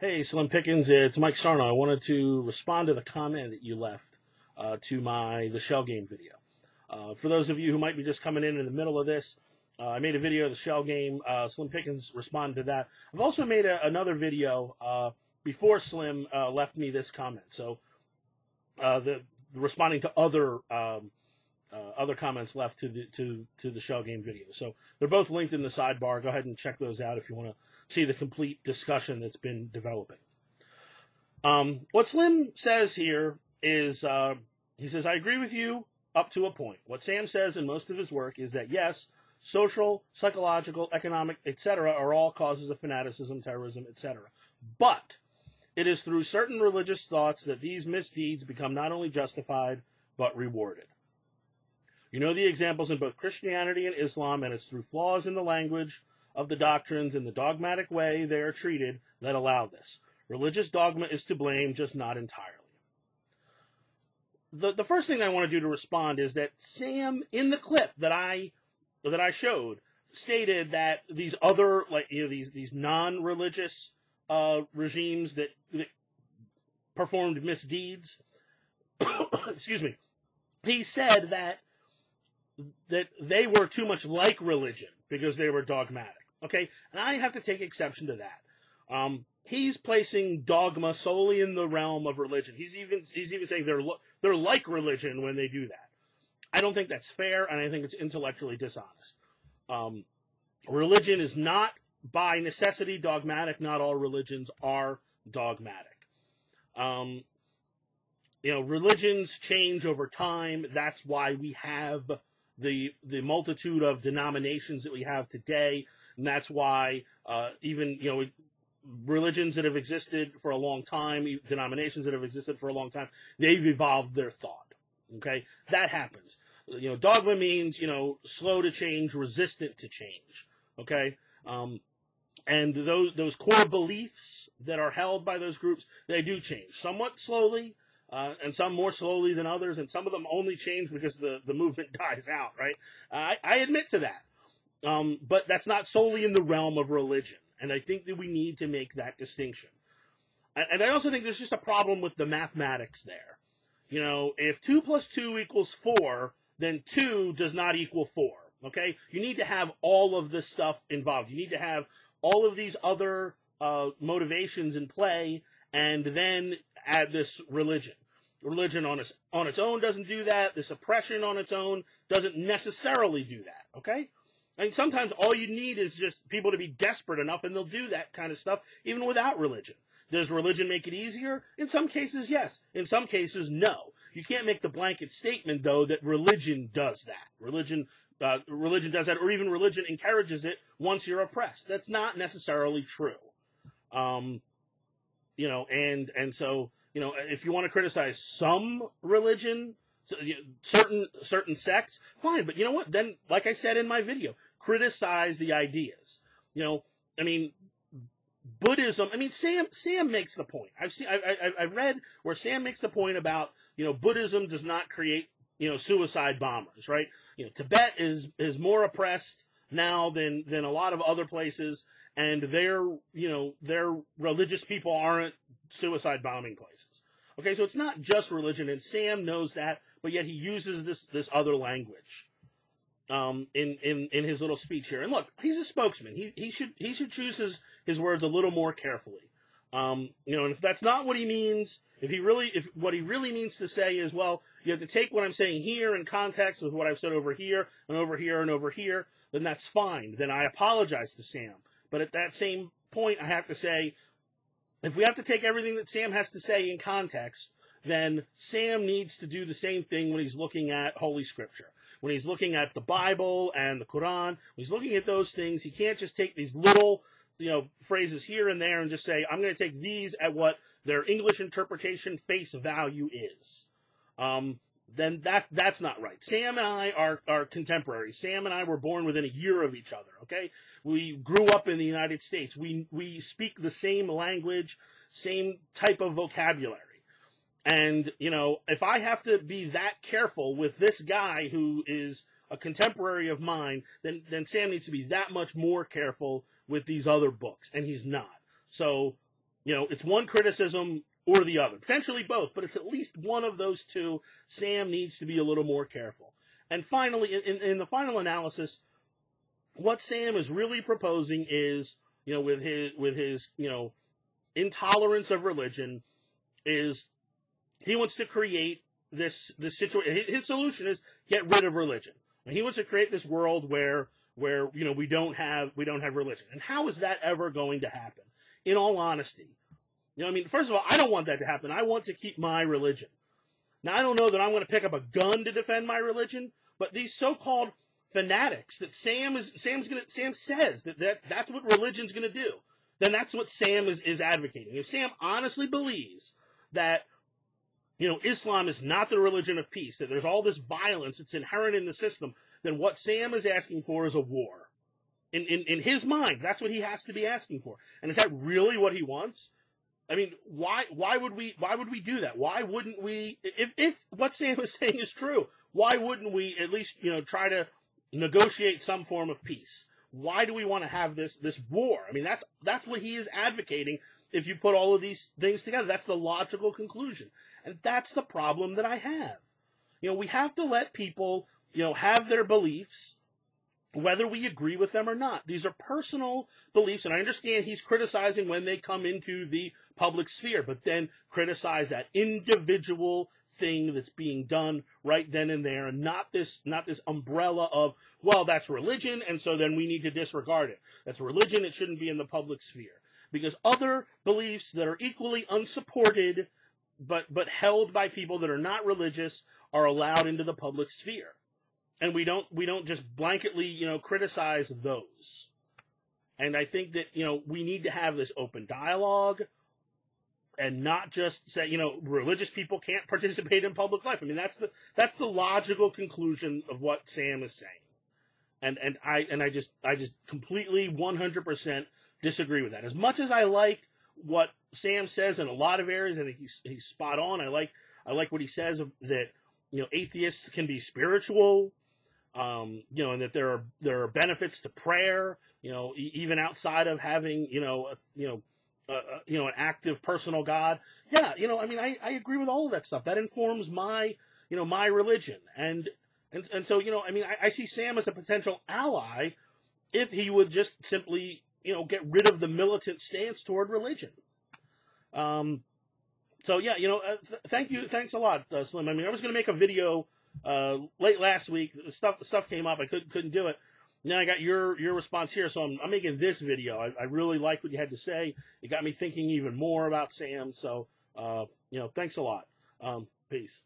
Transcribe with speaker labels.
Speaker 1: Hey, Slim Pickens, it's Mike Sarno. I wanted to respond to the comment that you left to the Shell game video. For those of you who might be just coming in the middle of this, I made a video of the Shell game. Slim Pickens responded to that. I've also made another video before Slim left me this comment. So the responding to other comments left to the Shell game video. So they're both linked in the sidebar. Go ahead and check those out if you want to see the complete discussion that's been developing. What Slim says here is, he says, I agree with you up to a point. What Sam says in most of his work is that, yes, social, psychological, economic, etc. are all causes of fanaticism, terrorism, etc. But it is through certain religious thoughts that these misdeeds become not only justified, but rewarded. You know the examples in both Christianity and Islam, and it's through flaws in the language of the doctrines and the dogmatic way they are treated that allow this. Religious dogma is to blame, just not entirely. The first thing I want to do to respond is that Sam, in the clip that I showed, stated that these other, these non-religious regimes that performed misdeeds, excuse me, he said that they were too much like religion because they were dogmatic. Okay, and I have to take exception to that. He's placing dogma solely in the realm of religion. He's even saying they're like religion when they do that. I don't think that's fair, and I think it's intellectually dishonest. Religion is not by necessity dogmatic. Not all religions are dogmatic. Religions change over time. That's why we have the multitude of denominations that we have today. And that's why religions that have existed for a long time, denominations that have existed for a long time, they've evolved their thought. Okay? That happens. Dogma means, slow to change, resistant to change. Okay? And those core beliefs that are held by those groups, they do change. Somewhat slowly, and some more slowly than others, and some of them only change because the movement dies out, right? I admit to that. But that's not solely in the realm of religion. And I think that we need to make that distinction. And I also think there's just a problem with the mathematics there. If 2 + 2 = 4, then 2 does not equal 4. Okay? You need to have all of this stuff involved. You need to have all of these other motivations in play, and then add this religion. Religion on its own doesn't do that. This oppression on its own doesn't necessarily do that. Okay? I mean, sometimes all you need is just people to be desperate enough, and they'll do that kind of stuff even without religion. Does religion make it easier? In some cases, yes. In some cases, no. You can't make the blanket statement, though, that religion does that. Religion does that, or even religion encourages it once you're oppressed. That's not necessarily true. So if you want to criticize some religion, certain sects, fine. But you know what? Then, like I said in my video, criticize the ideas. Buddhism. Sam makes the point. I've read where Sam makes the point about Buddhism does not create suicide bombers, right? Tibet is more oppressed now than a lot of other places, and their religious people aren't suicide bombing places. Okay, so it's not just religion, and Sam knows that, but yet he uses this other language in his little speech here. And look, he's a spokesman. He should choose his words a little more carefully. And if that's not what he means, if what he really means to say is, well, you have to take what I'm saying here in context with what I've said over here and over here and over here, then that's fine. Then I apologize to Sam. But at that same point, I have to say, if we have to take everything that Sam has to say in context, then Sam needs to do the same thing when he's looking at Holy Scripture. When he's looking at the Bible and the Quran, when he's looking at those things, he can't just take these little phrases here and there and just say, I'm going to take these at what their English interpretation face value is. Then that's not right. Sam and I are contemporaries. Sam and I were born within a year of each other, okay? We grew up in the United States. We speak the same language, same type of vocabulary. And, if I have to be that careful with this guy who is a contemporary of mine, then Sam needs to be that much more careful with these other books, and he's not. So It's one criticism or the other, potentially both, but it's at least one of those two. Sam needs to be a little more careful. And finally, in the final analysis, what Sam is really proposing is, with his intolerance of religion, is he wants to create this situation. His solution is get rid of religion. And he wants to create this world where we don't have religion. And how is that ever going to happen? In all honesty, first of all, I don't want that to happen. I want to keep my religion. Now, I don't know that I'm going to pick up a gun to defend my religion, but these so-called fanatics that Sam says that's what religion's going to do, then that's what Sam is advocating. If Sam honestly believes that Islam is not the religion of peace, that there's all this violence that's inherent in the system, then what Sam is asking for is a war. In his mind, that's what he has to be asking for. And is that really what he wants? I mean, why would we do that? Why wouldn't we, if what Sam is saying is true, why wouldn't we at least, try to negotiate some form of peace? Why do we want to have this war? I mean, that's what he is advocating. If you put all of these things together, that's the logical conclusion. And that's the problem that I have. We have to let people, have their beliefs, whether we agree with them or not. These are personal beliefs, and I understand he's criticizing when they come into the public sphere, but then criticize that individual thing that's being done right then and there, and not this umbrella of, well, that's religion, and so then we need to disregard it. That's religion, it shouldn't be in the public sphere. Because other beliefs that are equally unsupported, but held by people that are not religious, are allowed into the public sphere. And we don't just blanketly, criticize those. And I think that, we need to have this open dialogue and not just say, religious people can't participate in public life. I mean, that's the logical conclusion of what Sam is saying. And I just completely 100% disagree with that. As much as I like what Sam says in a lot of areas, and he's spot on. I like what he says that, atheists can be spiritual. And that there are benefits to prayer, even outside of having, an active personal God. Yeah, I agree with all of that stuff. That informs my religion. And so, I see Sam as a potential ally if he would just simply, get rid of the militant stance toward religion. So yeah, thank you. Thanks a lot, Slim. I was going to make a video late last week. The stuff came up. I couldn't do it. And then I got your response here, so I'm making this video. I really like what you had to say. It got me thinking even more about Sam. So thanks a lot. Peace.